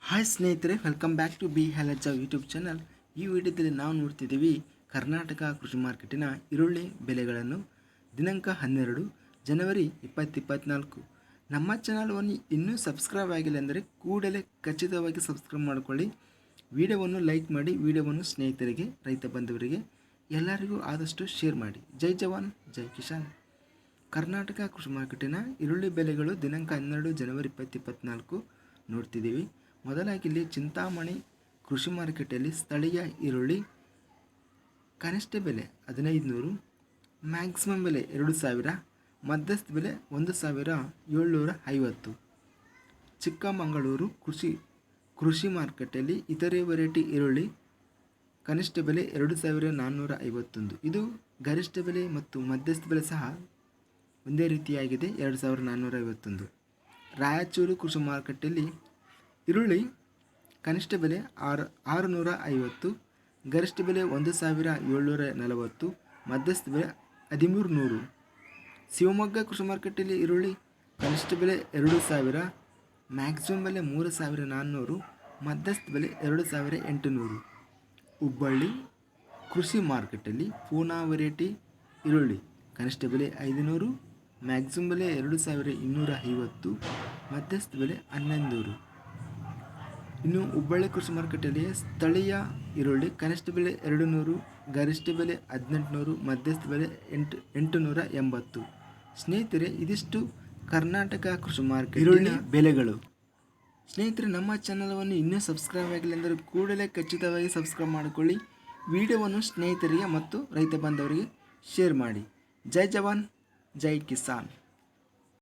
Hi ಸ್ನೇಹಿತರೆ, welcome back to ಬಿ ಹೆಲಜ ಯೂಟ್ಯೂಬ್ ಚಾನಲ್. ಈ ವಿಡಿಯೋದಲ್ಲಿ ನಾವು ನೋಡ್ತಿದ್ದೀವಿ ಕರ್ನಾಟಕ ಕೃಷಿ ಮಾರ್ಕೆಟಿನ ಈರುಳ್ಳಿ ಬೆಲೆಗಳನ್ನು ದಿನಾಂಕ 12 ಜನವರಿ 2024. ನಮ್ಮ ಚಾನಲ್ವನ್ನು ಇನ್ನೂ ಸಬ್ಸ್ಕ್ರೈಬ್ ಆಗಿಲ್ಲ ಅಂದರೆ ಕೂಡಲೇ ಖಚಿತವಾಗಿ ಸಬ್ಸ್ಕ್ರೈಬ್ ಮಾಡಿಕೊಳ್ಳಿ. ವಿಡಿಯೋವನ್ನು ಲೈಕ್ ಮಾಡಿ, ವಿಡಿಯೋವನ್ನು ಸ್ನೇಹಿತರಿಗೆ, ರೈತ ಬಂಧುವರಿಗೆ ಎಲ್ಲರಿಗೂ ಆದಷ್ಟು ಶೇರ್ ಮಾಡಿ. ಜೈ ಜವಾನ್, ಜೈ ಕಿಸಾನ್. ಕರ್ನಾಟಕ ಕೃಷಿ ಮಾರ್ಕೆಟಿನ ಈರುಳ್ಳಿ ಬೆಲೆಗಳು ದಿನಾಂಕ 12 ಜನವರಿ 2024 ನೋಡ್ತಿದ್ದೀವಿ. ಮೊದಲಾಗಿ ಇಲ್ಲಿ ಚಿಂತಾಮಣಿ ಕೃಷಿ ಮಾರ್ಕೆಟಲ್ಲಿ ಸ್ಥಳೀಯ ಈರುಳ್ಳಿ ಕನಿಷ್ಠ ಬೆಲೆ 1500, ಮ್ಯಾಕ್ಸಿಮಮ್ ಬೆಲೆ 2000, ಮಧ್ಯಸ್ಥ ಬೆಲೆ 1750. ಚಿಕ್ಕಮಗಳೂರು ಕೃಷಿ ಮಾರ್ಕೆಟಲ್ಲಿ ಇತರೆ ವೆರೈಟಿ ಈರುಳ್ಳಿ ಕನಿಷ್ಠ ಬೆಲೆ 2451. ಇದು ಗರಿಷ್ಠ ಬೆಲೆ ಮತ್ತು ಮಧ್ಯಸ್ಥ ಬೆಲೆ ಸಹ ಒಂದೇ ರೀತಿಯಾಗಿದೆ, 2451. ರಾಯಚೂರು ಕೃಷಿ ಮಾರ್ಕೆಟಲ್ಲಿ ಈರುಳ್ಳಿ ಕನಿಷ್ಠ ಬೆಲೆ 650, ಗರಿಷ್ಠ ಬೆಲೆ 1740, ಮಧ್ಯಸ್ಥ ಬೆಲೆ 1300. ಶಿವಮೊಗ್ಗ ಕೃಷಿ ಮಾರ್ಕೆಟಲ್ಲಿ ಈರುಳ್ಳಿ ಕನಿಷ್ಠ ಬೆಲೆ 2000, ಮ್ಯಾಕ್ಸಿಮಮ್ ಬೆಲೆ 3400, ಮಧ್ಯಸ್ಥ ಬೆಲೆ 2800. ಹುಬ್ಬಳ್ಳಿ ಕೃಷಿ ಮಾರ್ಕೆಟಲ್ಲಿ ಪೂನಾ ವೆರೈಟಿ ಈರುಳ್ಳಿ ಕನಿಷ್ಠ ಬೆಲೆ 500, ಮ್ಯಾಕ್ಸಿಮಮ್ ಬೆಲೆ 2250, ಮಧ್ಯಸ್ಥ ಬೆಲೆ 1100. ಇನ್ನು ಹುಬ್ಬಳ್ಳಿ ಕೃಷಿ ಮಾರ್ಕೆಟಲ್ಲಿ ಸ್ಥಳೀಯ ಈರುಳ್ಳಿ ಕನಿಷ್ಠ ಬೆಲೆ 200, ಗರಿಷ್ಠ ಬೆಲೆ 1800, ಮಧ್ಯಸ್ಥ ಬೆಲೆ 880. ಸ್ನೇಹಿತರೆ, ಇದಿಷ್ಟು ಕರ್ನಾಟಕ ಕೃಷಿ ಮಾರ್ಕೆಟ್ ಈರುಳ್ಳಿ ಬೆಲೆಗಳು. ಸ್ನೇಹಿತರೆ, ನಮ್ಮ ಚಾನಲನ್ನು ಇನ್ನೂ ಸಬ್ಸ್ಕ್ರೈಬ್ ಆಗಿಲ್ಲ ಅಂದರೆ ಕೂಡಲೇ ಖಚಿತವಾಗಿ ಸಬ್ಸ್ಕ್ರೈಬ್ ಮಾಡಿಕೊಳ್ಳಿ. ವಿಡಿಯೋವನ್ನು ಸ್ನೇಹಿತರಿಗೆ ಮತ್ತು ರೈತ ಬಾಂಧವರಿಗೆ ಶೇರ್ ಮಾಡಿ. ಜೈ ಜವಾನ್, ಜೈ ಕಿಸಾನ್.